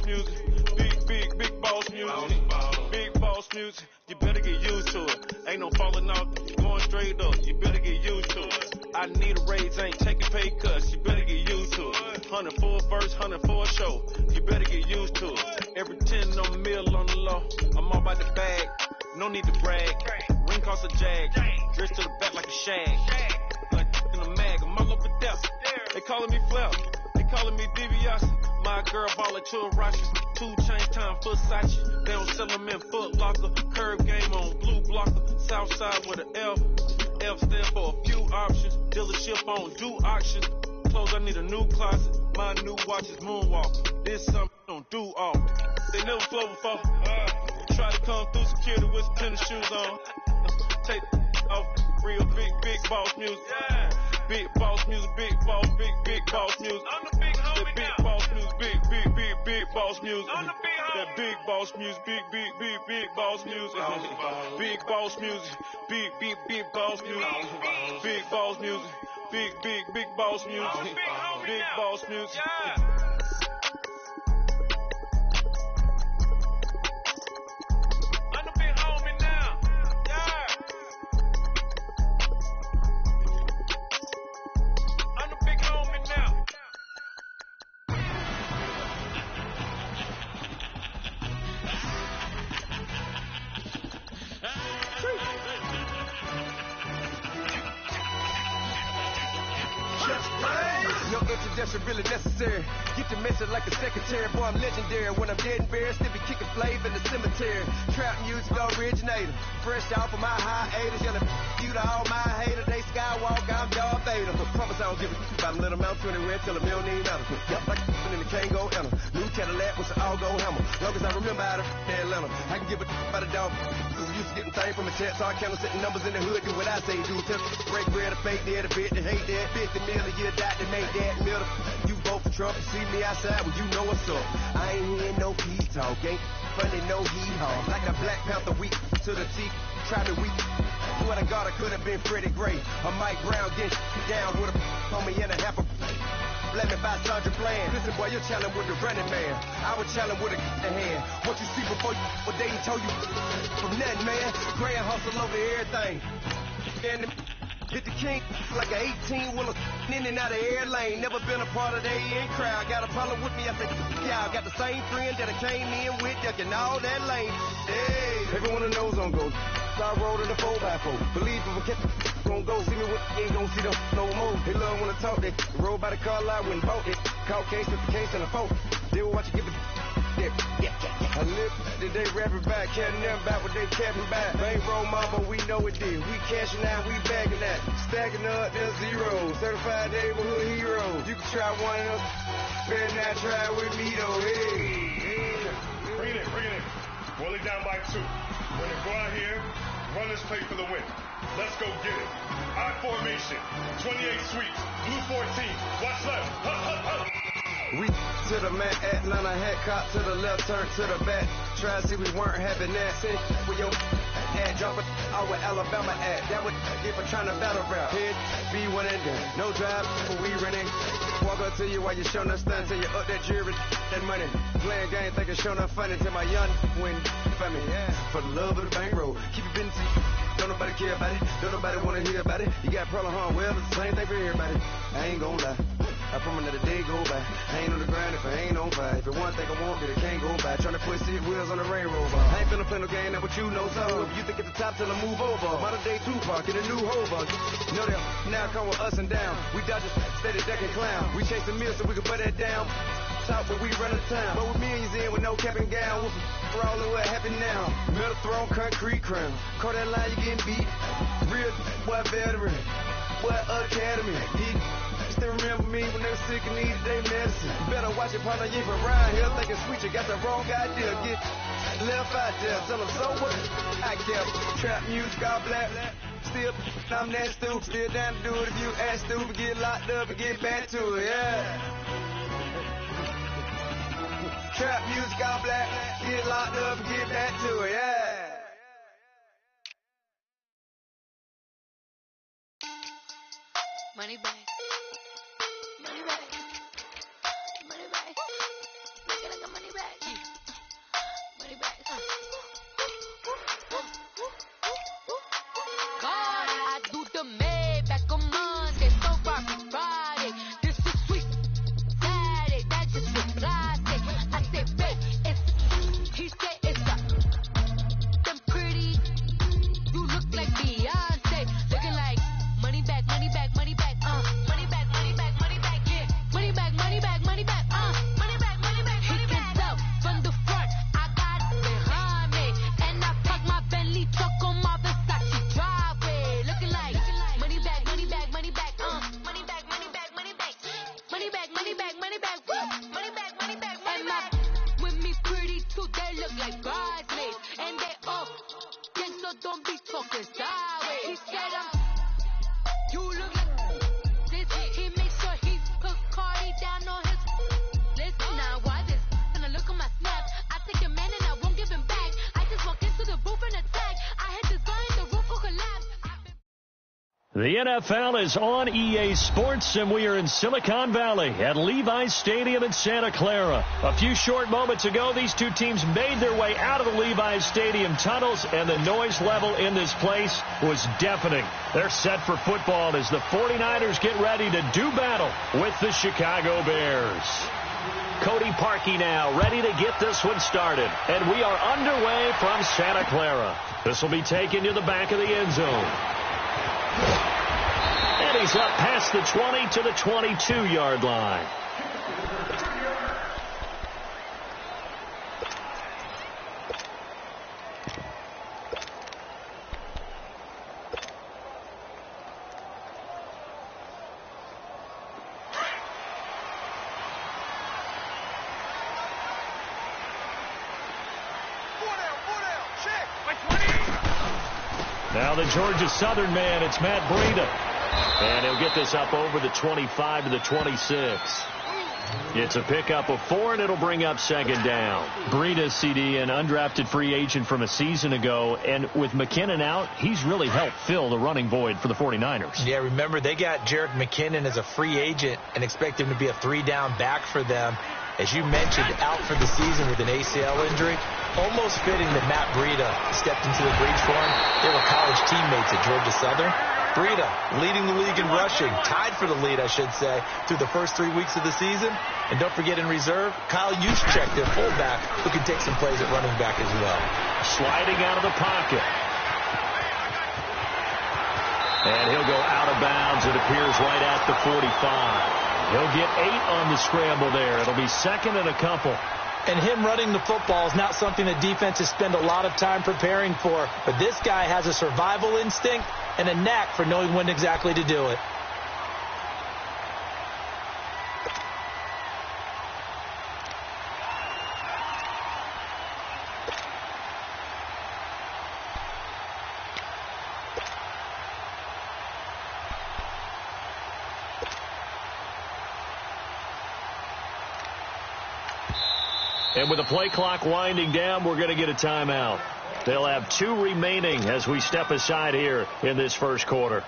music. Big boss music. Big boss music. You better get used to it. Ain't no falling off, going straight up. You better get used to it. I need a raise, ain't taking pay cuts. You better get used to it. 100 for a verse, 100 for a show. You better get used to it. Every 10 on the mill on the low. I'm all about the bag. No need to brag. Ring cost a jag. Dressed to the back like a shag. Like in a mag. I'm all over death. They calling me Flair. They calling me DiBiase. My girl ballin' to a Rochester. 2 chains time Versace. They don't sell them in Foot Locker. Curve game on blue blocker. Southside with an F. F stand for a few options. Dealership on do auction. Clothes, I need a new closet. My new watch is Moonwalker. This something don't do often. They never flow before. Try to come through security with some tennis shoes on. Take off real big boss music. Big boss music, big boss music. I'm the big homie big now. Boss music, big boss music. I'm the big homie. That big boss music, big boss music. Big boss music, big boss music. Big boss music, big boss music. Big boss music. No introduction really necessary. Get the message like a secretary. Boy, I'm legendary. When I'm dead and buried, still be kicking flavor in the cemetery. Trap music originator. Fresh off of my hiatus. Yelling you to all my haters. They skywalk, I'm Darth Vader. Promise I don't give a about them little mouth 20 red till a million ain't matter. Yup, like in the Kango enter. New Cadillac with an all-go hammer. Long as I remember how to Atlanta. I can give a about a dog. Used to getting things from a chat, so I count setting numbers in the hood. Do what I say, do. Tell break bread, a fake dead, a bit, to hate that. 50 million, you die to make that middle. You vote for Trump, you see me outside, well, you know what's up. I ain't hearing no peace talk, ain't funny, no heat haul. Like a Black Panther weak to the teeth, try to weak. Swear to God, I could have been Freddie Gray. Or Mike Brown getting down with a homie and a half a. Let me buy Sandra Bland. Listen, boy, you're challenging with the running man. I was challenging with a hand. What you see before you, what they told you from nothing, man. Grand hustle over everything. And hit the king like an 18-wheeler in and out of air lane. Never been a part of the in crowd. Got a problem with me, I say, y'all got the same friend that I came in with, ducking all that lane. Hey, everyone that knows on go. I rolled in the 4x4. Believe if I catch gon' go. See me with ain't gon' see them no more. They love when I talk. They roll by the car lot when bought it. Caught case with the case and a phone. They will watch you give it. Yeah. I live today rapping back, catching them back what they capping back. Bankroll mama, we know it did. We cashing out, we bagging that. Stacking up, there's zero. Certified neighborhood heroes. You can try one of them. Better not try with me though. Hey. Bring it in. Roll it down by 2. We're gonna go out here, run this play for the win. Let's go get it. I formation, 28 sweeps, blue 14. Watch left. We to the man, Atlanta hat cop to the left, turn to the back. Try to see we weren't having that. Sin with your ad, drop it out with Alabama at. That would get for trying to battle rap. Head, be one and done. No drive, we running. Walk up to you while you showing us stunt till you up that jewelry, that money. Playing game, thinking showing up funny till my young win for me. Yeah. For the love of the bankroll, keep it busy. Don't nobody care about it. Don't nobody wanna hear about it. You got problem, huh? Well, it's the same thing for everybody. I ain't gonna lie. I promise another day go by. I ain't on the grind if I ain't on fire. If it one thing I want, then it can't go by. Trying to put 6 wheels on the railroad bar. I ain't finna play no game, that what you know. So if you think at the top till I move over. Modern day Tupac in a new hover. Know that now come with us and down. We dodge a steady deck and clown. We chase the meal so we can put that down. Top but we run the town. But with millions in with no cap and gown. For all of what happened now. Metal throne, concrete crown. Call that line, you getting beat. Real boy veteran. Boy academy. Still remember me when they were sick and needed their medicine. Better watch it, partner, you from around here thinking sweet, you got the wrong idea. Get left out there, tell them so what? I kept trap music, all black. Still, I'm that stupid, still down to do it if you act stupid. Get locked up and get back to it, yeah. Trap music, all black. Get locked up and get back to it, yeah. Money back. Money back. Money back. Make it like a money back. they look like bridesmaids. And they all think so, don't be talking sideways. He said, you look like this. He makes sure he put Cardi down on his list. Now, why this? Gonna look at my snap. I take a man and I won't give him back. I just walk into the booth and attack. I hit this guy in the roof will collapse. The NFL is on EA Sports, and we are in Silicon Valley at Levi's Stadium in Santa Clara. A few short moments ago, these two teams made their way out of the Levi's Stadium tunnels, and the noise level in this place was deafening. They're set for football as the 49ers get ready to do battle with the Chicago Bears. Cody Parkey now ready to get this one started, and we are underway from Santa Clara. This will be taken to the back of the end zone. And he's up past the 20 to the 22-yard line. Now the Georgia Southern man, it's Matt Breida. And he'll get this up over the 25 to the 26. It's a pickup of 4, and it'll bring up second down. Breida, CD, an undrafted free agent from a season ago. And with McKinnon out, he's really helped fill the running void for the 49ers. Yeah, remember, they got Jerick McKinnon as a free agent and expect him to be a 3-down back for them. As you mentioned, out for the season with an ACL injury. Almost fitting that Matt Breida stepped into the breach for him. They were college teammates at Georgia Southern. Breida leading the league in rushing, tied for the lead, I should say, through the first 3 weeks of the season. And don't forget in reserve, Kyle Juszczyk, their fullback, who can take some plays at running back as well. Sliding out of the pocket. And he'll go out of bounds, it appears, right at the 45. He'll get 8 on the scramble there. It'll be second and a couple. And him running the football is not something that defenses spend a lot of time preparing for. But this guy has a survival instinct and a knack for knowing when exactly to do it. And with the play clock winding down, we're going to get a timeout. They'll have 2 remaining as we step aside here in this first quarter.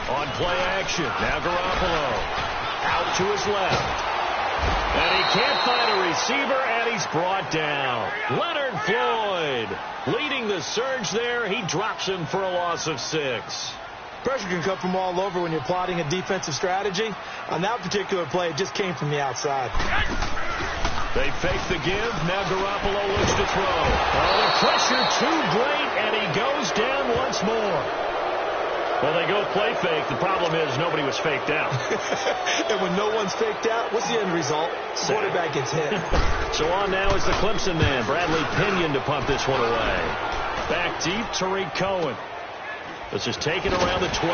On play action, now Garoppolo out to his left. And he can't find a receiver, and he's brought down. Leonard Floyd leading the surge there. He drops him for a loss of 6. Pressure can come from all over when you're plotting a defensive strategy. On that particular play, it just came from the outside. They fake the give. Now Garoppolo looks to throw. Oh, the pressure too great, and he goes down once more. Well, they go play fake. The problem is nobody was faked out. And when no one's faked out, what's the end result? The quarterback gets hit. So on now is the Clemson man, Bradley Pinion, to pump this one away. Back deep, Tariq Cohen. This is taken around the 12.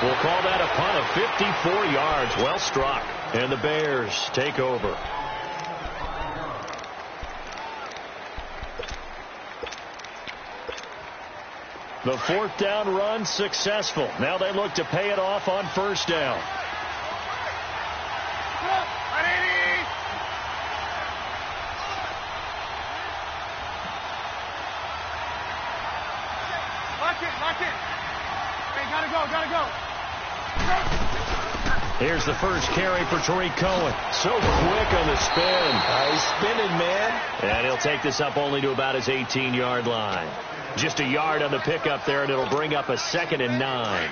We'll call that a punt of 54 yards. Well struck. And the Bears take over. The 4th down run successful. Now they look to pay it off on 1st down. Lock it. Hey, gotta go. Here's the first carry for Tariq Cohen. So quick on the spin. He's spinning, man. And he'll take this up only to about his 18-yard line. Just a yard on the pickup there, and it'll bring up a 2nd and 9.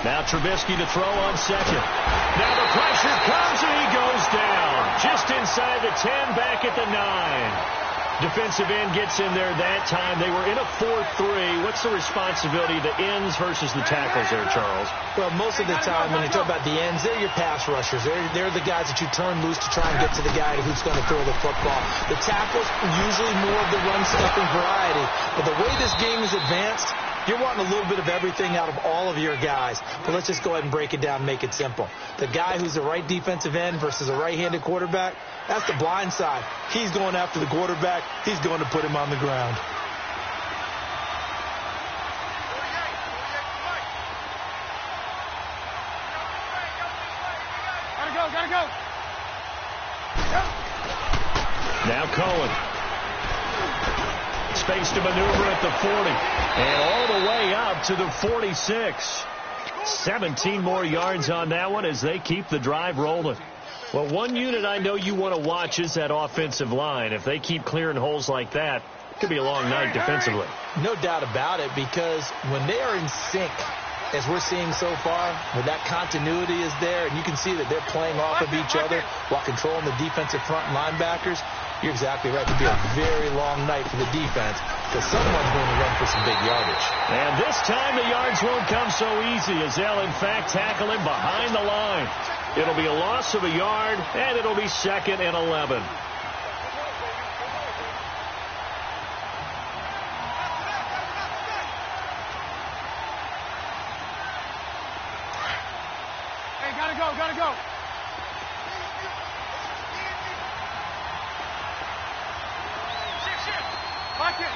Now Trubisky to throw on second. Now the pressure comes and he goes down. Just inside the 10, back at the 9. Defensive end gets in there that time. They were in a 4-3. What's the responsibility of the ends versus the tackles there, Charles? Well, most of the time when you talk about the ends, they're your pass rushers. They're the guys that you turn loose to try and get to the guy who's going to throw the football. The tackles, usually more of the run-stuffing variety. But the way this game is advanced, you're wanting a little bit of everything out of all of your guys. But let's just go ahead and break it down and make it simple. The guy who's the right defensive end versus a right-handed quarterback, that's the blind side. He's going after the quarterback. He's going to put him on the ground. Gotta go. Now Cohen. Space to maneuver at the 40. And all the way up to the 46. 17 more yards on that one as they keep the drive rolling. Well, one unit I know you want to watch is that offensive line. If they keep clearing holes like that, it could be a long night defensively. No doubt about it, because when they are in sync, as we're seeing so far, where that continuity is there, and you can see that they're playing off of each other while controlling the defensive front linebackers, you're exactly right. It could be a very long night for the defense because someone's going to run for some big yardage. And this time the yards won't come so easy as they'll, in fact, tackle him behind the line. It'll be a loss of a yard, and it'll be 2nd and 11. Hey, gotta go.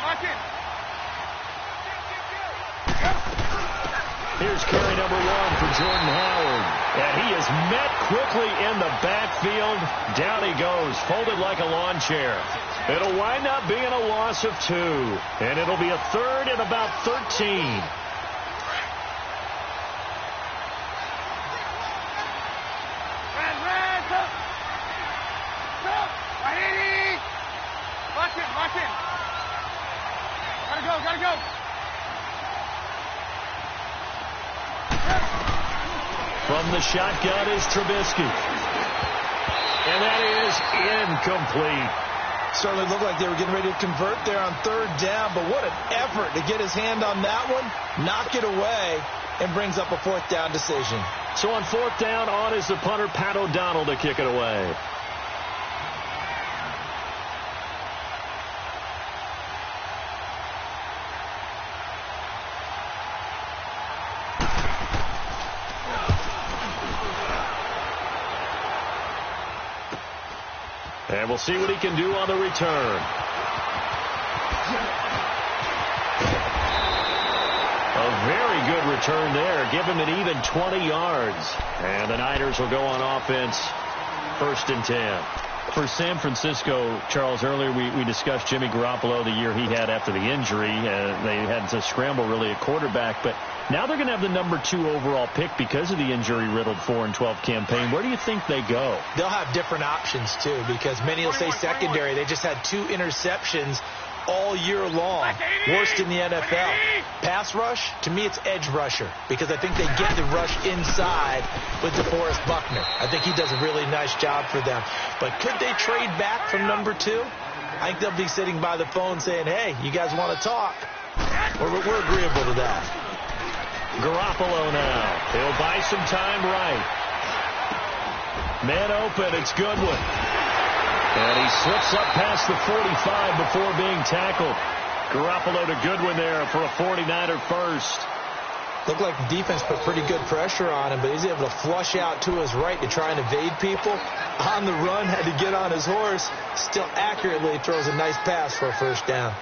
Lock in. Here's carry number 1 for Jordan Howard. And he is met quickly in the backfield. Down he goes, folded like a lawn chair. It'll wind up being a loss of 2. And it'll be a 3rd and about 13. Lock in. Gotta go. From the shotgun is Trubisky. And that is incomplete. Certainly looked like they were getting ready to convert there on 3rd down, but what an effort to get his hand on that one, knock it away, and brings up a 4th down decision. So on 4th down, on is the punter, Pat O'Donnell, to kick it away. And we'll see what he can do on the return. A very good return there. Give him an even 20 yards. And the Niners will go on offense 1st and 10. For San Francisco, Charles, earlier we discussed Jimmy Garoppolo, the year he had after the injury. They had to scramble really at quarterback, but now they're going to have the number 2 overall pick because of the injury-riddled 4-12 campaign. Where do you think they go? They'll have different options, too, because many will say secondary. They just had 2 interceptions all year long. Worst in the NFL. Pass rush, to me, it's edge rusher, because I think they get the rush inside with DeForest Buckner. I think he does a really nice job for them. But could they trade back from number 2? I think they'll be sitting by the phone saying, hey, you guys want to talk? We're agreeable to that. Garoppolo now. He'll buy some time right. Man open. It's Goodwin. And he slips up past the 45 before being tackled. Garoppolo to Goodwin there for a 49er first. Looked like the defense put pretty good pressure on him, but he's able to flush out to his right to try and evade people. On the run, had to get on his horse. Still accurately throws a nice pass for a 1st down.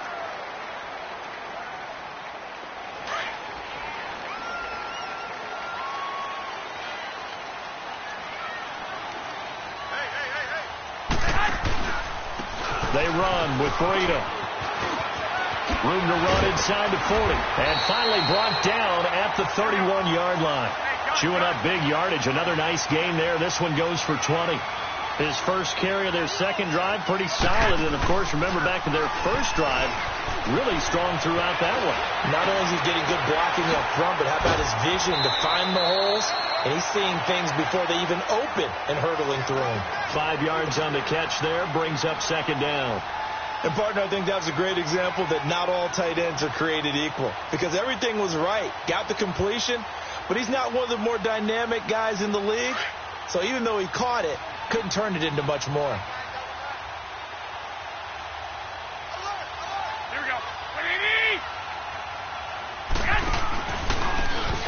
They run with Breida. Room to run inside the 40. And finally brought down at the 31-yard line. Chewing up big yardage. Another nice gain there. This one goes for 20. His first carry of their second drive, pretty solid. And, of course, remember back to their first drive, really strong throughout that one. Not only is he getting good blocking up front, but how about his vision to find the holes? And he's seeing things before they even open and hurdling through them. 5 yards on the catch there, brings up second down. And, partner, I think that's a great example that not all tight ends are created equal. Because everything was right. Got the completion, but he's not one of the more dynamic guys in the league. So even though he caught it, couldn't turn it into much more.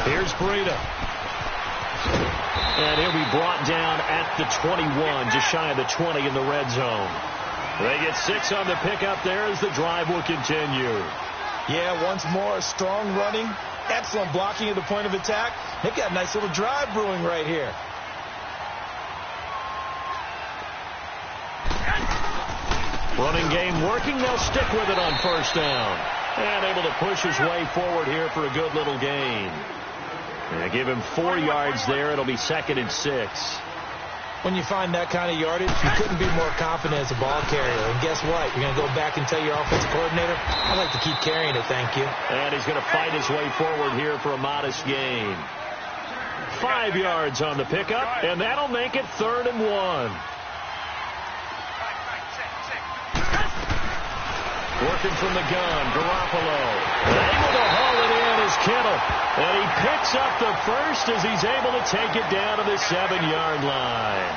Here's Breida. And he'll be brought down at the 21, just shy of the 20 in the red zone. They get 6 on the pickup there as the drive will continue. Yeah, once more, strong running, excellent blocking at the point of attack. They've got a nice little drive brewing right here. Running game working. They'll stick with it on first down. And able to push his way forward here for a good little gain. And give him 4 yards there. It'll be 2nd and 6. When you find that kind of yardage, you couldn't be more confident as a ball carrier. And guess what? You're going to go back and tell your offensive coordinator, I'd like to keep carrying it, thank you. And he's going to fight his way forward here for a modest gain. 5 yards on the pickup, and that'll make it 3rd and 1. Working from the gun, Garoppolo. Able to haul it in is Kittle. And he picks up the first as he's able to take it down to the 7-yard line.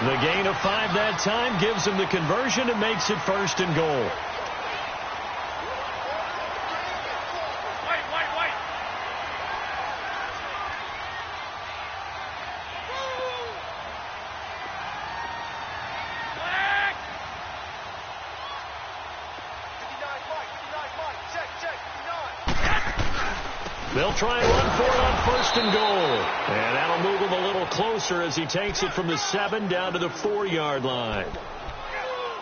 The gain of 5 that time gives him the conversion and makes it 1st and goal. They'll try and run for it on 1st and goal. And that'll move him a little closer as he takes it from the 7 down to the 4-yard line.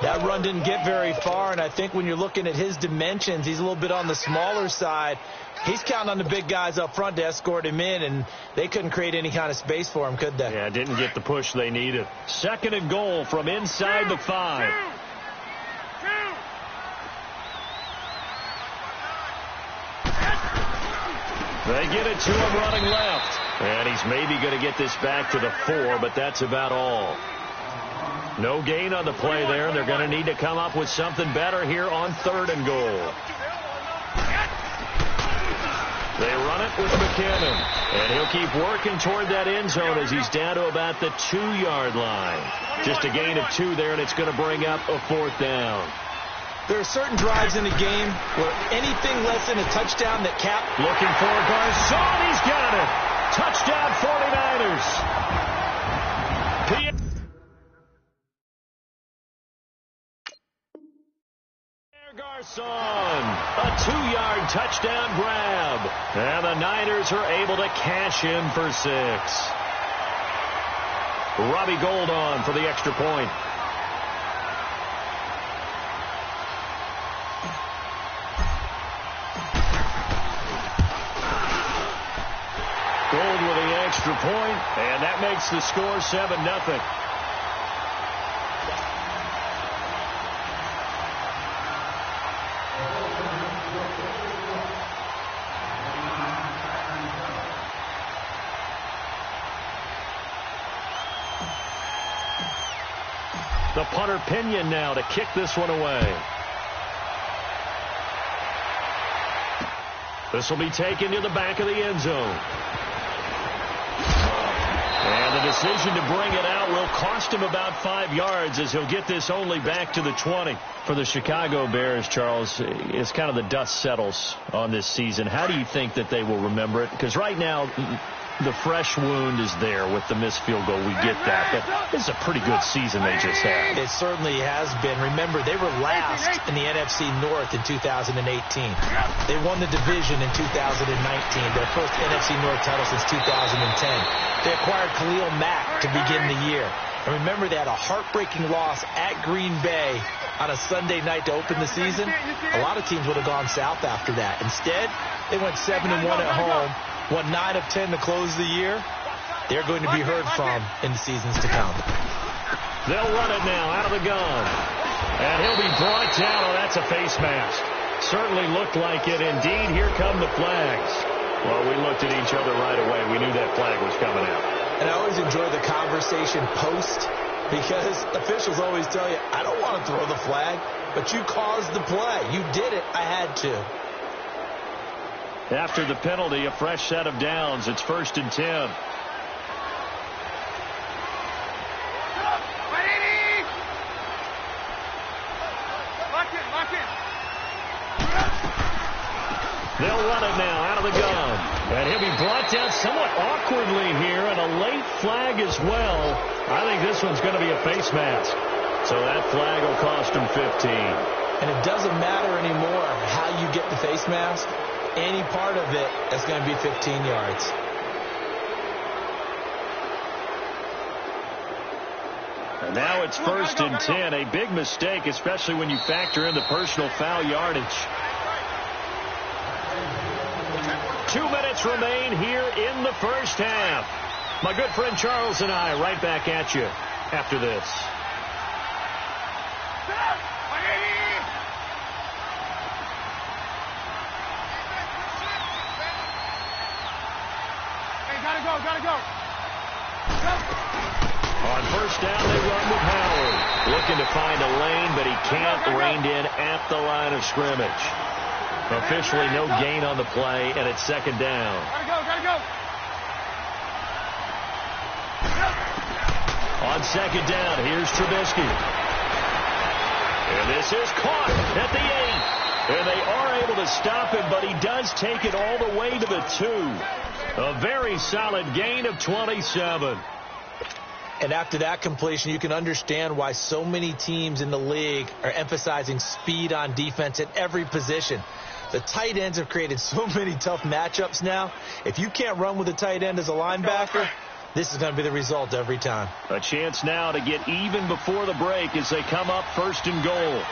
That run didn't get very far, and I think when you're looking at his dimensions, he's a little bit on the smaller side. He's counting on the big guys up front to escort him in, and they couldn't create any kind of space for him, could they? Yeah, didn't get the push they needed. 2nd and goal from inside the 5. They get it to him running left. And he's maybe going to get this back to the 4, but that's about all. No gain on the play there. They're going to need to come up with something better here on 3rd and goal. They run it with McKinnon. And he'll keep working toward that end zone as he's down to about the 2-yard line. Just a gain of 2 there, and it's going to bring up a 4th down. There are certain drives in a game where anything less than a touchdown that cap. Looking for Garcon. He's got it. Touchdown 49ers. Garcon. A 2-yard touchdown grab. And the Niners are able to cash in for 6. Robbie Gould on for the extra point. Gould with the extra point, and that makes the score 7-0. The punter Pinion now to kick this one away. This will be taken to the back of the end zone. And the decision to bring it out will cost him about 5 yards as he'll get this only back to the 20. For the Chicago Bears, Charles, it's kind of the dust settles on this season. How do you think that they will remember it? Because right now, the fresh wound is there with the missed field goal. We get that. But this is a pretty good season they just had. It certainly has been. Remember, they were last in the NFC North in 2018. They won the division in 2019, their first NFC North title since 2010. They acquired Khalil Mack to begin the year. And remember, they had a heartbreaking loss at Green Bay on a Sunday night to open the season. A lot of teams would have gone south after that. Instead, they went 7-1 at home, won 9 of 10 to close the year. They're going to be heard from in the seasons to come. They'll run it now out of the gun. And he'll be brought down. Oh, that's a face mask. Certainly looked like it. Indeed, here come the flags. Well, we looked at each other right away. We knew that flag was coming out. And I always enjoy the conversation post, because officials always tell you, I don't want to throw the flag, but you caused the play. You did it. I had to. After the penalty, a fresh set of downs. It's 1st and 10. They'll run it now out of the gun. And he'll be brought down somewhat awkwardly here, and a late flag as well. I think this one's going to be a face mask. So that flag will cost him 15. And it doesn't matter anymore how you get the face mask. Any part of it is going to be 15 yards. And now it's 1st and 10. A big mistake, especially when you factor in the personal foul yardage. 2 minutes remain here in the first half. My good friend Charles and I right back at you after this. Gotta go. On first down, they run with Howard. Looking to find a lane, but he can't. Reined in at the line of scrimmage. Officially no gain on the play, and it's 2nd down. Gotta go. On 2nd down, here's Trubisky. And this is caught at the 8. And they are able to stop him, but he does take it all the way to the 2. A very solid gain of 27. And after that completion, you can understand why so many teams in the league are emphasizing speed on defense at every position. The tight ends have created so many tough matchups now. If you can't run with a tight end as a linebacker, this is going to be the result every time. A chance now to get even before the break as they come up 1st and goal.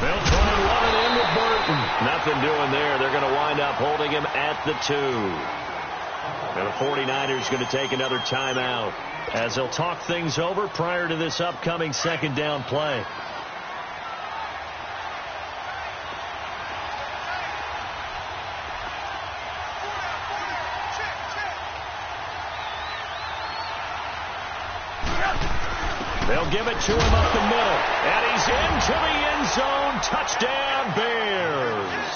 They'll try and run it in with Burton. Nothing doing there. They're going to wind up holding him at the 2. And the 49ers going to take another timeout as they'll talk things over prior to this upcoming 2nd down play. They'll give it to him up the middle. And he's into the end zone. Touchdown, Bears.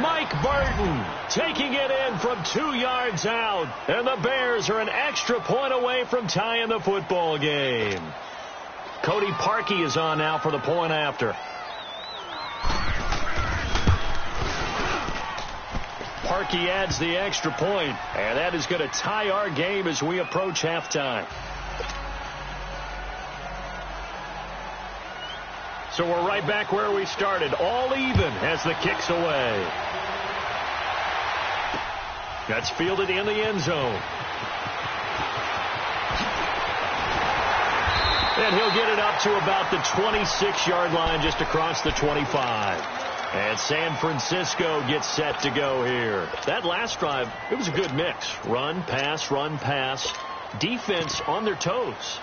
Mike Burton taking it in from 2 yards out. And the Bears are an extra point away from tying the football game. Cody Parkey is on now for the point after. Parkey adds the extra point. And that is going to tie our game as we approach halftime. So we're right back where we started, all even as the kick's away. That's fielded in the end zone. And he'll get it up to about the 26-yard line, just across the 25. And San Francisco gets set to go here. That last drive, it was a good mix. Run, pass, defense on their toes.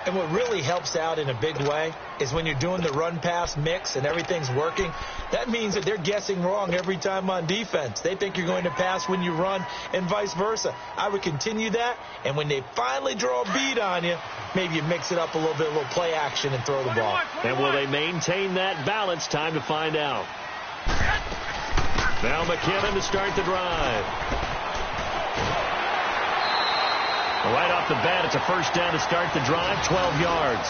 And what really helps out in a big way is when you're doing the run-pass mix and everything's working, that means that they're guessing wrong every time on defense. They think you're going to pass when you run and vice versa. I would continue that, and when they finally draw a beat on you, maybe you mix it up a little bit, a little play action, and throw the ball. And will they maintain that balance? Time to find out. Now McKinnon to start the drive. Right off the bat, it's a first down to start the drive, 12 yards.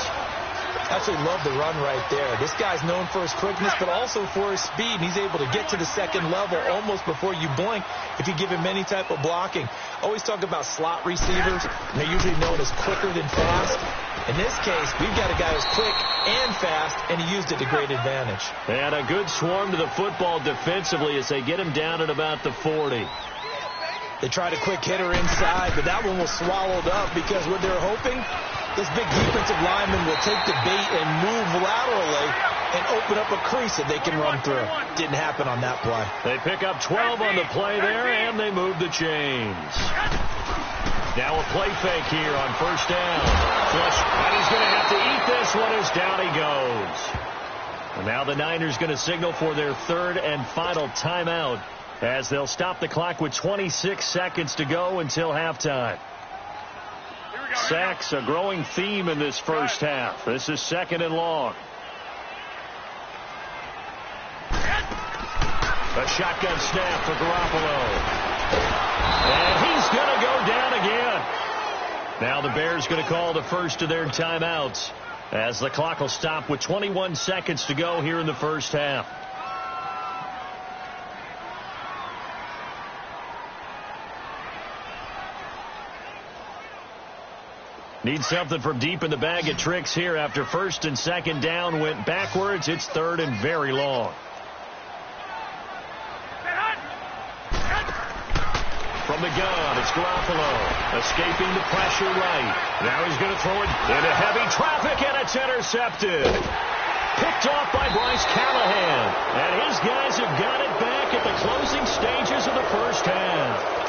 Absolutely love the run right there. This guy's known for his quickness, but also for his speed. He's able to get to the second level almost before you blink if you give him any type of blocking. Always talk about slot receivers, and they're usually known as quicker than fast. In this case, we've got a guy who's quick and fast, and he used it to great advantage. And a good swarm to the football defensively as they get him down at about the 40. They tried a quick hitter inside, but that one was swallowed up because what they're hoping, this big defensive lineman will take the bait and move laterally and open up a crease that they can run through. Didn't happen on that play. They pick up 12 on the play there, and they move the chains. Now a play fake here on first down. Flush, and he's going to have to eat this one as down he goes. And now the Niners going to signal for their third and final timeout as they'll stop the clock with 26 seconds to go until halftime. Sacks, a growing theme in this first half. This is second and long. A shotgun snap for Garoppolo. And he's going to go down again. Now the Bears going to call the first of their timeouts as the clock will stop with 21 seconds to go here in the first half. Need something from deep in the bag of tricks here after first and second down went backwards. It's third and very long. From the gun, it's Garoppolo escaping the pressure right. Now he's going to throw it into heavy traffic, and it's intercepted. Picked off by Bryce Callahan. And his guys have got it back at the closing stages of the first half.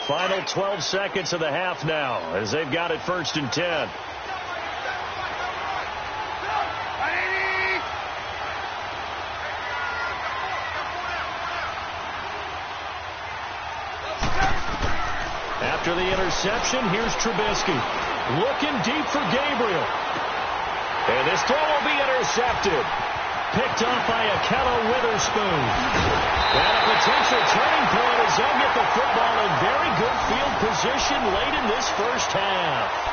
Final 12 seconds of the half now as they've got it first and 10. After the interception, here's Trubisky. Looking deep for Gabriel. And this throw will be intercepted. Picked off by Akello Witherspoon. And a potential turning point as they'll get the football in very good field position late in this first half.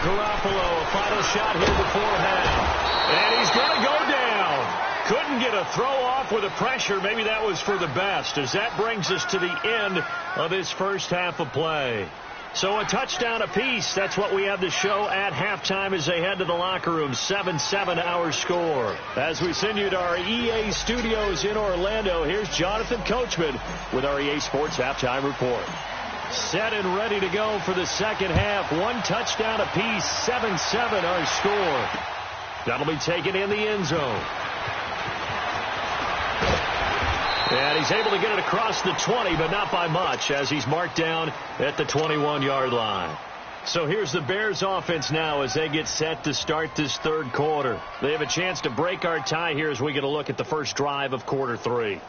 Garoppolo, a final shot here before half. And he's going to go down. Couldn't get a throw off with the pressure. Maybe that was for the best, as that brings us to the end of this first half of play. So a touchdown apiece. That's what we have to show at halftime as they head to the locker room. 7-7 our score. As we send you to our EA studios in Orlando, here's Jonathan Coachman with our EA Sports Halftime Report. Set and ready to go for the second half. One touchdown apiece. 7-7 our score. That'll be taken in the end zone. And he's able to get it across the 20, but not by much, as he's marked down at the 21-yard line. So here's the Bears offense now as they get set to start this third quarter. They have a chance to break our tie here as we get a look at the first drive of quarter three.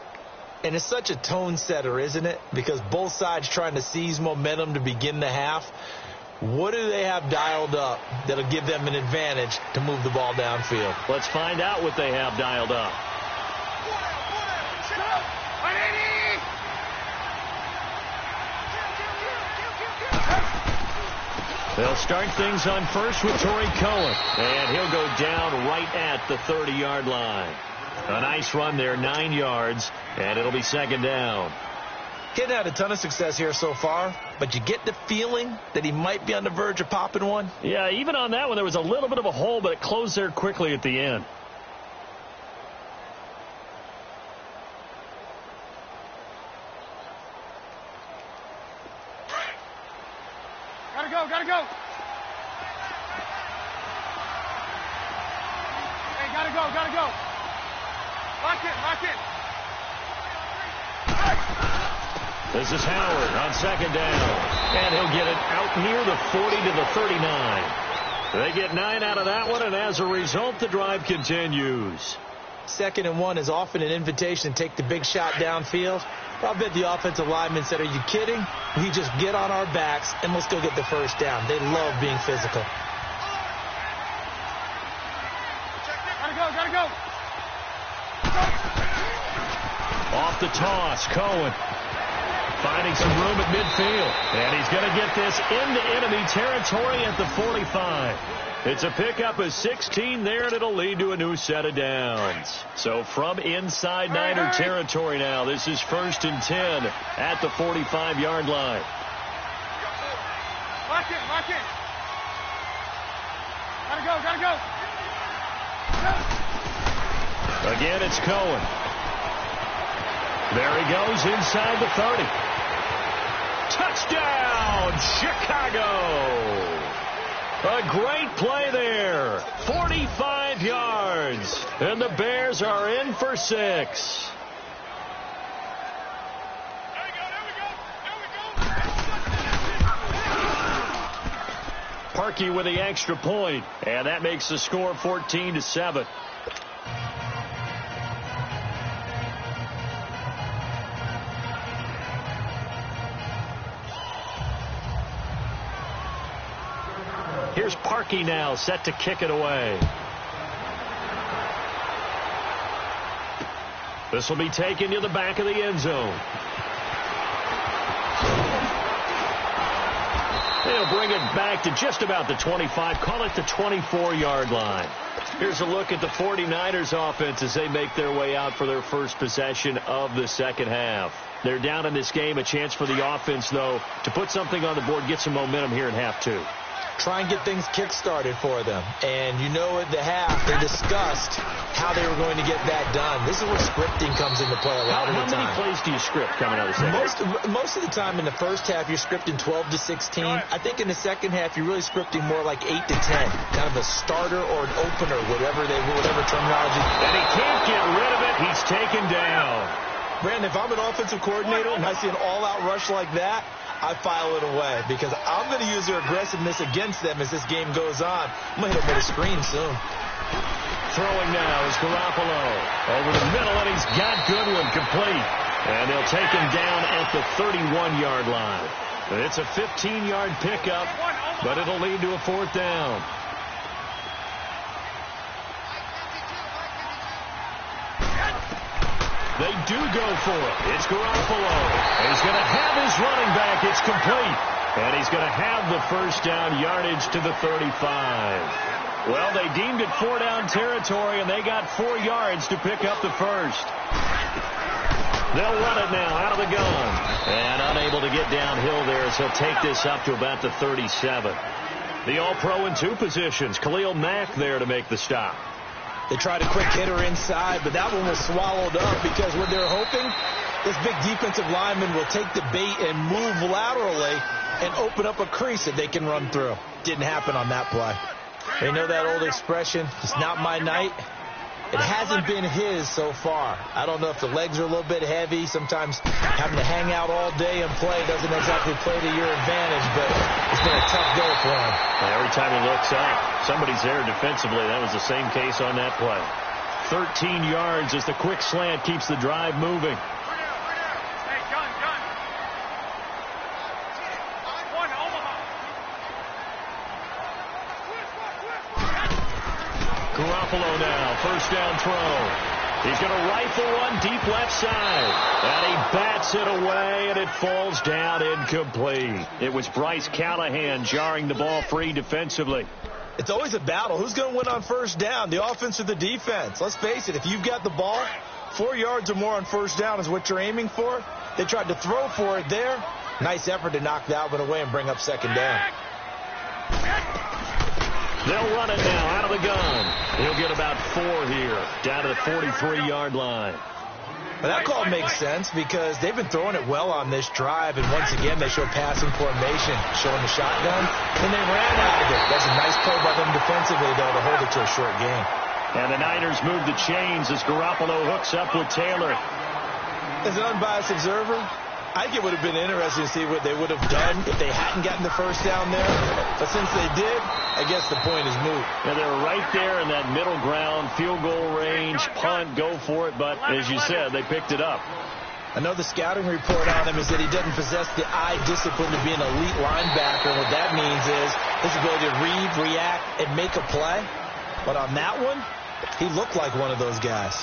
And it's such a tone setter, isn't it? Because both sides trying to seize momentum to begin the half. What do they have dialed up that'll give them an advantage to move the ball downfield? Let's find out what they have dialed up. They'll start things on first with Torrey Cohen. And he'll go down right at the 30-yard line. A nice run there, 9 yards, and it'll be second down. He hadn't had a ton of success here so far, but you get the feeling that he might be on the verge of popping one. Yeah, even on that one, there was a little bit of a hole, but it closed there quickly at the end. Gotta go. Hey, gotta go. Lock it. This is Howard on second down. And he'll get it out near the 40 to the 39. They get 9 out of that one, and as a result, the drive continues. 2nd and 1 is often an invitation to take the big shot downfield. I bet the offensive lineman said, are you kidding? We just get on our backs and let's go get the first down. They love being physical. Gotta go. Off the toss, Cohen finding some room at midfield. And he's going to get this into enemy territory at the 45. It's a pickup of 16 there, and it'll lead to a new set of downs. So from inside Niner territory now, this is 1st and 10 at the 45-yard line. Mark it. Gotta go. Again, it's Cohen. There he goes inside the 30. Touchdown, Chicago! A great play there. 45 yards. And the Bears are in for 6. Parkey with the extra point, and that makes the score 14-7. Here's Parkey now, set to kick it away. This will be taken to the back of the end zone. They'll bring it back to just about the 25, call it the 24-yard line. Here's a look at the 49ers offense as they make their way out for their first possession of the second half. They're down in this game, a chance for the offense, though, to put something on the board, get some momentum here in half 2. Try and get things kick-started for them. And you know at the half, they discussed how they were going to get that done. This is where scripting comes into play a lot of the time. How many plays do you script coming out of the second? Most of the time in the first half, you're scripting 12 to 16. I think in the second half, you're really scripting more like 8 to 10. Kind of a starter or an opener, whatever terminology. And he can't get rid of it. He's taken down. Brandon, if I'm an offensive coordinator and I see an all-out rush like that, I file it away because I'm going to use their aggressiveness against them as this game goes on. I'm going to hit them with a screen soon. Throwing now is Garoppolo. Over the middle, and he's got Goodwin complete. And they'll take him down at the 31-yard line. It's a 15-yard pickup, but it'll lead to a 4th down. They do go for it. It's Garoppolo. He's going to have his running back. It's complete. And he's going to have the first down yardage to the 35. Well, they deemed it 4-down territory, and they got 4 yards to pick up the first. They'll run it now out of the gun. And unable to get downhill there as he'll take this up to about the 37. The All-Pro in 2 positions. Khalil Mack there to make the stop. They tried a quick hitter inside, but that one was swallowed up because what they're hoping, this big defensive lineman will take the bait and move laterally and open up a crease that they can run through. Didn't happen on that play. They know that old expression, it's not my night. It hasn't been his so far. I don't know if the legs are a little bit heavy. Sometimes having to hang out all day and play doesn't exactly play to your advantage, but it's been a tough go for him. Every time he looks up, somebody's there defensively. That was the same case on that play. 13 yards as the quick slant keeps the drive moving. Garoppolo now, first down throw. He's going to rifle one deep left side. And he bats it away, and it falls down incomplete. It was Bryce Callahan jarring the ball free defensively. It's always a battle. Who's going to win on first down, the offense or the defense? Let's face it, if you've got the ball, 4 yards or more on first down is what you're aiming for. They tried to throw for it there. Nice effort to knock that one away and bring up second down. They'll run it now out of the gun. He'll get about 4 here, down to the 43-yard line. Well, that call makes sense because they've been throwing it well on this drive, and once again they show passing formation, showing the shotgun, and they ran out of it. That's a nice play by them defensively, though, to hold it to a short game. And the Niners move the chains as Garoppolo hooks up with Taylor. As an unbiased observer, I think it would have been interesting to see what they would have done if they hadn't gotten the first down there. But since they did, I guess the point is moot. And they were right there in that middle ground, field goal range, punt, go for it. But as you said, they picked it up. I know the scouting report on him is that he doesn't possess the eye discipline to be an elite linebacker. What that means is his ability to read, react, and make a play. But on that one, he looked like one of those guys.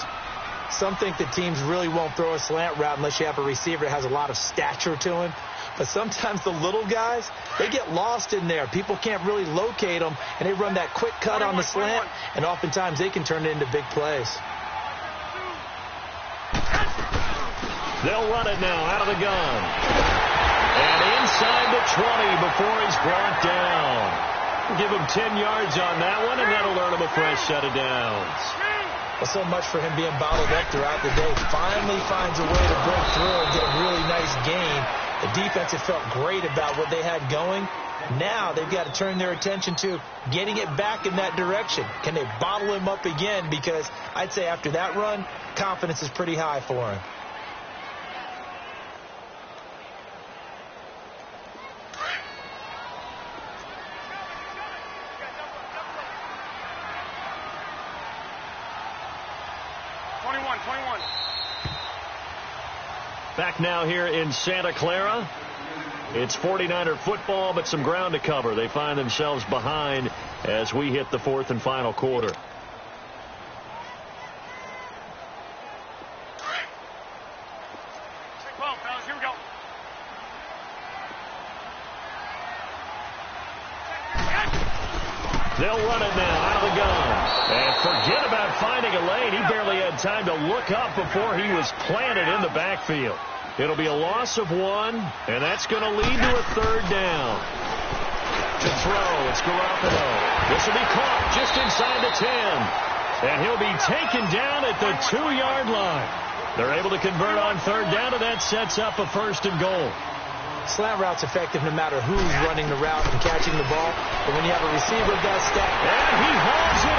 Some think that teams really won't throw a slant route unless you have a receiver that has a lot of stature to him. But sometimes the little guys, they get lost in there. People can't really locate them, and they run that quick cut on the slant, and oftentimes they can turn it into big plays. They'll run it now out of the gun. And inside the 20 before he's brought down. Give him 10 yards on that one, and that'll earn him a fresh set of downs. Well, so much for him being bottled up throughout the day. Finally finds a way to break through and get a really nice gain. The defense had felt great about what they had going. Now they've got to turn their attention to getting it back in that direction. Can they bottle him up again? Because I'd say after that run, confidence is pretty high for him. Back now here in Santa Clara. It's 49er football, but some ground to cover. They find themselves behind as we hit the fourth and final quarter. They'll run it now out of the gun. And forget about finding a lane. He barely had time to look up before he was planted in the backfield. It'll be a loss of 1, and that's going to lead to a third down. To throw, it's Garoppolo. This will be caught just inside the 10. And he'll be taken down at the 2-yard line. They're able to convert on third down, and that sets up a first and goal. Slant route's effective no matter who's running the route and catching the ball. But when you have a receiver of that stack. And he hauls it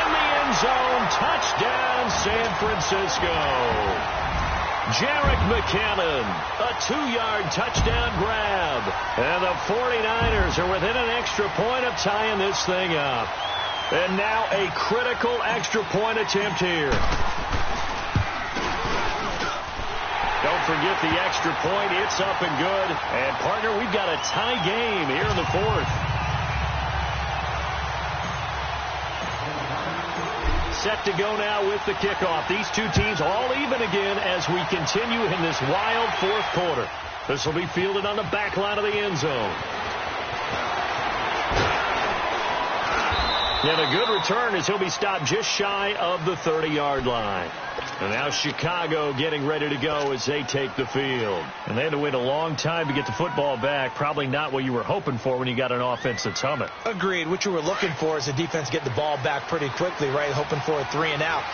in the end zone. Touchdown, San Francisco. Jerick McKinnon, a 2-yard touchdown grab. And the 49ers are within an extra point of tying this thing up. And now a critical extra point attempt here. Don't forget the extra point. It's up and good. And, partner, we've got a tie game here in the fourth. Set to go now with the kickoff. These two teams all even again as we continue in this wild fourth quarter. This will be fielded on the back line of the end zone. And a good return as he'll be stopped just shy of the 30-yard line. And now Chicago getting ready to go as they take the field. And they had to wait a long time to get the football back. Probably not what you were hoping for when you got an offense that's humming. Agreed. What you were looking for is the defense get the ball back pretty quickly, right? Hoping for a 3 and out.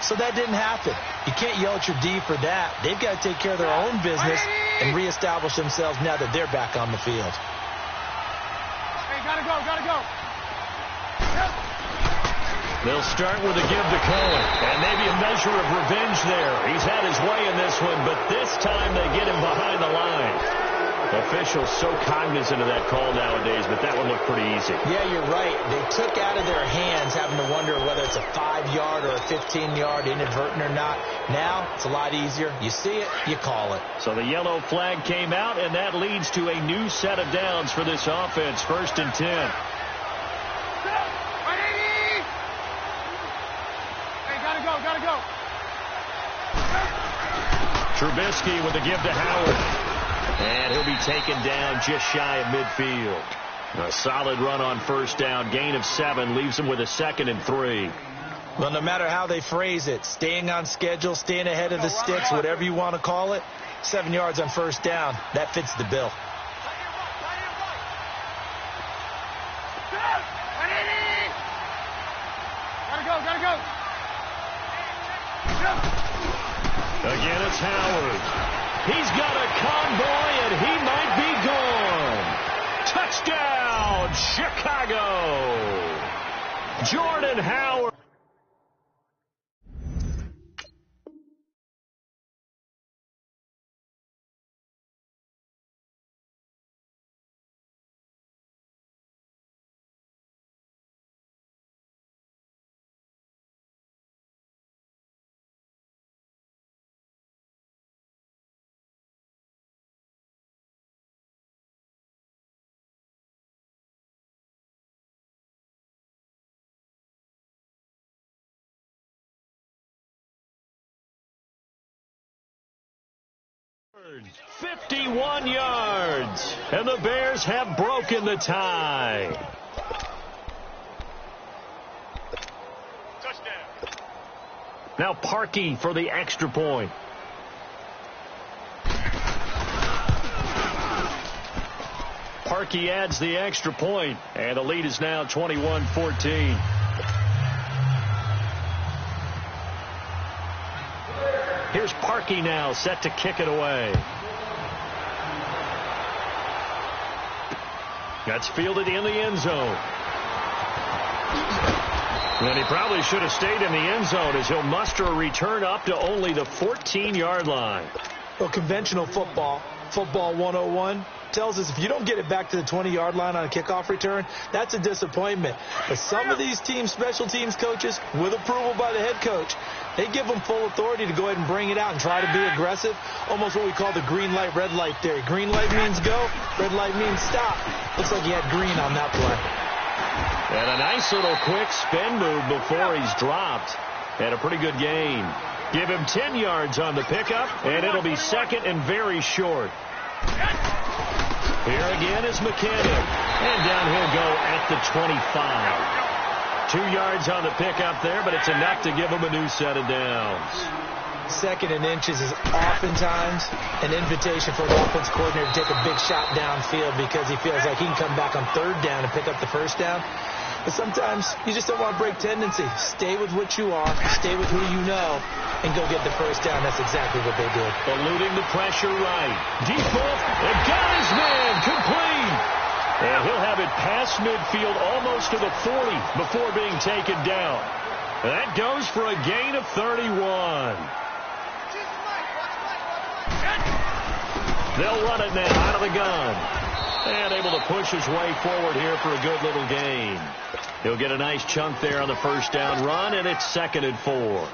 So that didn't happen. You can't yell at your D for that. They've got to take care of their own business and reestablish themselves now that they're back on the field. Hey, gotta go. They'll start with a give to Cohen. And maybe a measure of revenge there. He's had his way in this one, but this time they get him behind the line. Officials so cognizant of that call nowadays, but that one looked pretty easy. Yeah, you're right. They took out of their hands having to wonder whether it's a 5-yard or a 15-yard inadvertent or not. Now, it's a lot easier. You see it, you call it. So the yellow flag came out, and that leads to a new set of downs for this offense. 1st and 10. Gotta go. Trubisky with a give to Howard. And he'll be taken down just shy of midfield. A solid run on first down. Gain of 7 leaves him with a 2nd and 3. Well, no matter how they phrase it, staying on schedule, staying ahead of the sticks, whatever you want to call it, 7 yards on first down, that fits the bill. Gotta go. Again, it's Howard. He's got a convoy, and he might be gone. Touchdown, Chicago. Jordan Howard. 51 yards, and the Bears have broken the tie. Touchdown. Now Parkey for the extra point. Parkey adds the extra point, and the lead is now 21-14. Here's Parkey now, set to kick it away. That's fielded in the end zone. And he probably should have stayed in the end zone as he'll muster a return up to only the 14-yard line. Well, conventional football 101, tells us if you don't get it back to the 20-yard line on a kickoff return, that's a disappointment. But some of these special teams coaches, with approval by the head coach, they give them full authority to go ahead and bring it out and try to be aggressive, almost what we call the green light, red light theory. Green light means go, red light means stop. Looks like he had green on that play. And a nice little quick spin move before he's dropped. And a pretty good gain. Give him 10 yards on the pickup, and it'll be second and very short. Here again is McKinnon. And down he'll go at the 25. 2 yards on the pickup there, but it's enough to give him a new set of downs. Second and inches is oftentimes an invitation for an offense coordinator to take a big shot downfield because he feels like he can come back on third down and pick up the first down. But sometimes you just don't want to break tendency. Stay with what you are, stay with who you know, and go get the first down. That's exactly what they did. Eluding the pressure right. Deep ball, and got his man complete. And he'll have it past midfield almost to the 40 before being taken down. And that goes for a gain of 31. They'll run it now out of the gun. And able to push his way forward here for a good little gain. He'll get a nice chunk there on the first down run, and it's 2nd and 4.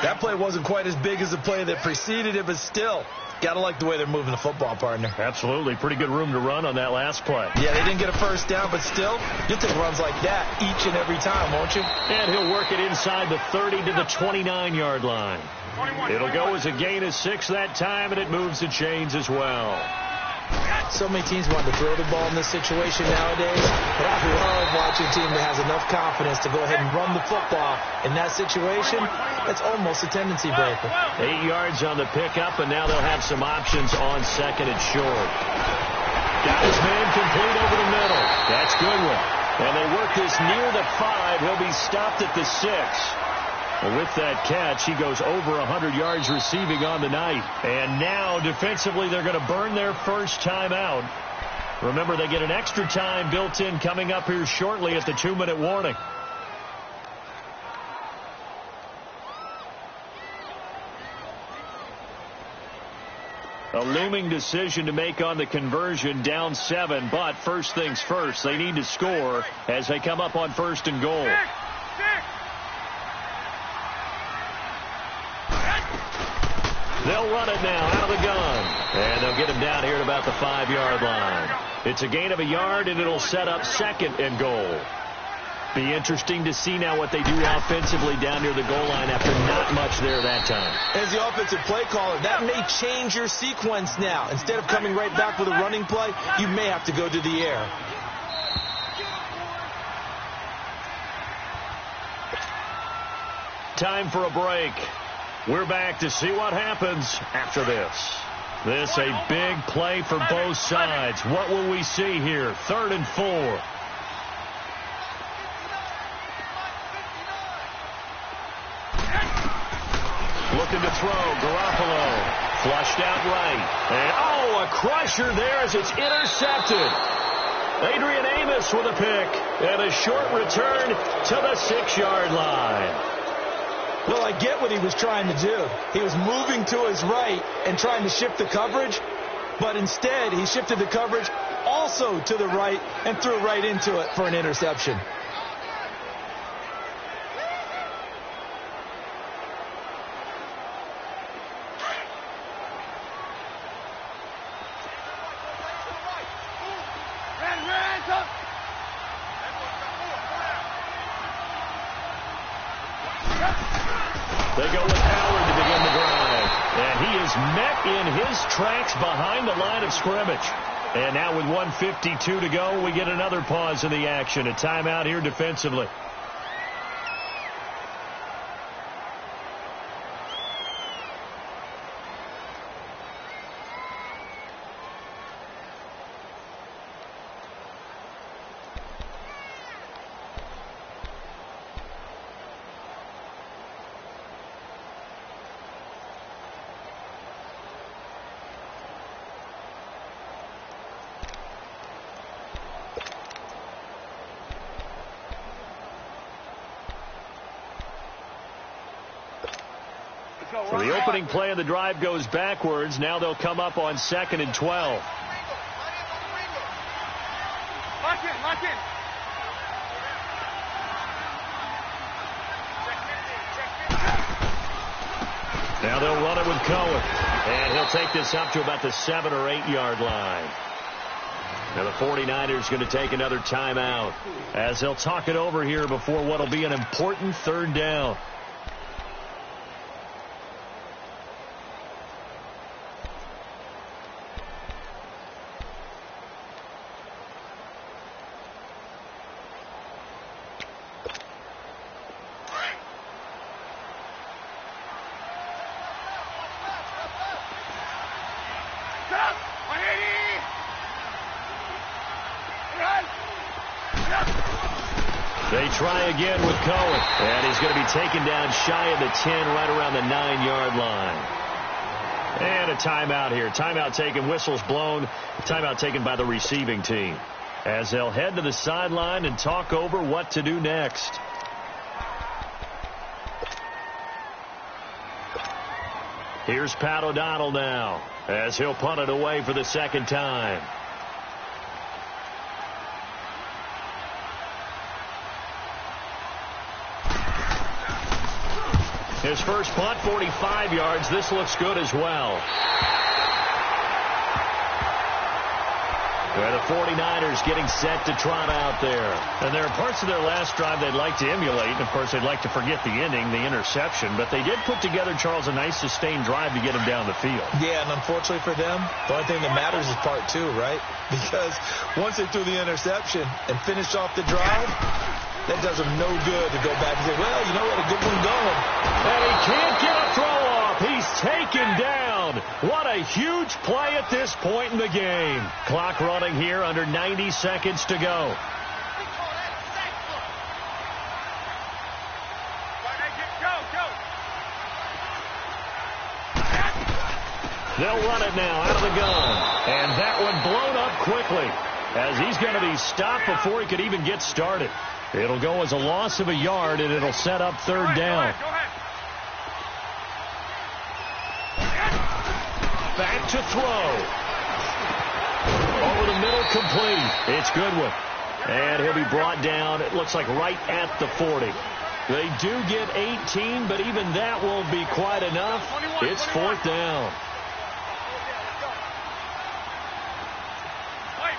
That play wasn't quite as big as the play that preceded it, but still, got to like the way they're moving the football, partner. Absolutely. Pretty good room to run on that last play. Yeah, they didn't get a first down, but still, you'll take runs like that each and every time, won't you? And he'll work it inside the 30 to the 29-yard line. It'll go as a gain of 6 that time, and it moves the chains as well. So many teams want to throw the ball in this situation nowadays, but I love watching a team that has enough confidence to go ahead and run the football. In that situation, that's almost a tendency breaker. 8 yards on the pickup, and now they'll have some options on 2nd and short. Got his man complete over the middle. That's Goodwin. And they work this near the 5. He'll be stopped at the 6. With that catch, he goes over 100 yards receiving on the night. And now, defensively, they're going to burn their first time out. Remember, they get an extra time built in coming up here shortly at the 2-minute warning. A looming decision to make on the conversion, down 7. But first things first, they need to score as they come up on 1st and goal. They'll run it now out of the gun. And they'll get him down here at about the 5-yard line. It's a gain of a yard, and it'll set up 2nd and goal. Be interesting to see now what they do offensively down near the goal line after not much there that time. As the offensive play caller, that may change your sequence now. Instead of coming right back with a running play, you may have to go to the air. Time for a break. We're back to see what happens after this. This a big play for both sides. What will we see here? 3rd and 4. Looking to throw. Garoppolo flushed out right. And, a crusher there as it's intercepted. Adrian Amos with a pick. And a short return to the 6-yard line. Well, I get what he was trying to do. He was moving to his right and trying to shift the coverage, but instead he shifted the coverage also to the right and threw right into it for an interception. They go with Howard to begin the drive. And he is is met in his tracks behind the line of scrimmage. And now with 1:52 to go, we get another pause in the action. A timeout here defensively. So the opening play of the drive goes backwards. Now they'll come up on 2nd and 12. Lock in. Now they'll run it with Cohen. And he'll take this up to about the 7 or 8 yard line. Now the 49ers going to take another timeout as they'll talk it over here before what will be an important 3rd down. They try again with Cohen. And he's going to be taken down shy of the 10, right around the 9-yard line. And a timeout here. Timeout taken, whistles blown. Timeout taken by the receiving team, as they'll head to the sideline and talk over what to do next. Here's Pat O'Donnell now, as he'll punt it away for the 2nd time. His first punt, 45 yards. This looks good as well. The 49ers getting set to trot out there. And there are parts of their last drive they'd like to emulate. And, of course, they'd like to forget the ending, the interception. But they did put together, Charles, a nice sustained drive to get him down the field. Yeah, and unfortunately for them, the only thing that matters is part 2, right? Because once they threw the interception and finished off the drive, that does them no good to go back and say, well, you know what, a good one going. And he can't get a throw off. He's taken down. What a huge play at this point in the game. Clock running here, under 90 seconds to go. They'll run it now out of the gun. And that one blown up quickly, as he's going to be stopped before he could even get started. It'll go as a loss of a yard, and it'll set up 3rd down. Back to throw. Over the middle, complete. It's Goodwin. And he'll be brought down, it looks like, right at the 40. They do get 18, but even that won't be quite enough. It's 4th down. Wait.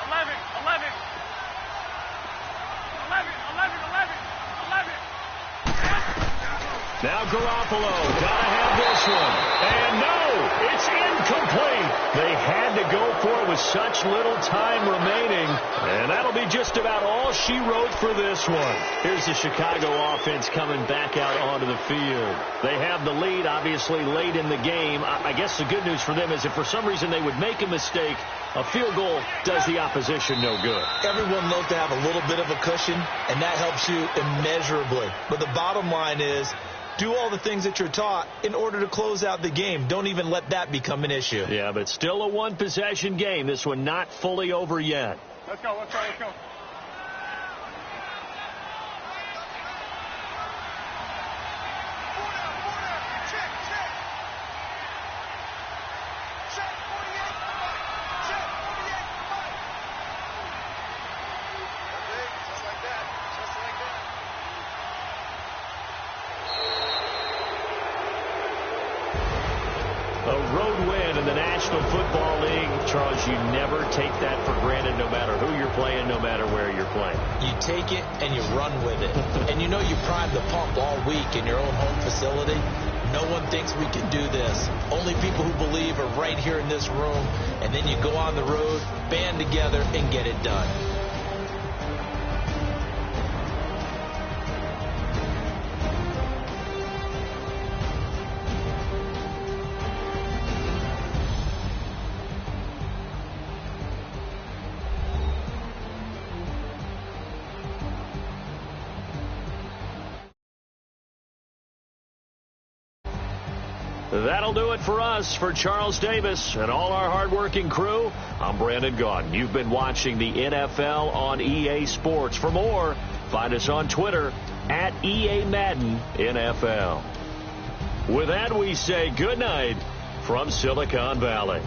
11. Now Garoppolo, gotta have this one. And no, it's incomplete. They had to go for it with such little time remaining. And that'll be just about all she wrote for this one. Here's the Chicago offense coming back out onto the field. They have the lead, obviously, late in the game. I guess the good news for them is if for some reason they would make a mistake, a field goal does the opposition no good. Everyone loves to have a little bit of a cushion, and that helps you immeasurably. But the bottom line is, do all the things that you're taught in order to close out the game. Don't even let that become an issue. Yeah, but still a one-possession game. This one not fully over yet. Let's go. Football League, Charles, you never take that for granted, no matter who you're playing, no matter where you're playing. You take it and you run with it. And you know you prime the pump all week in your own home facility. No one thinks we can do this. Only people who believe are right here in this room. And then you go on the road, band together, and get it done. That'll do it for us. For Charles Davis and all our hardworking crew, I'm Brandon Gaudin. You've been watching the NFL on EA Sports. For more, find us on Twitter at EA Madden NFL. With that, we say good night from Silicon Valley.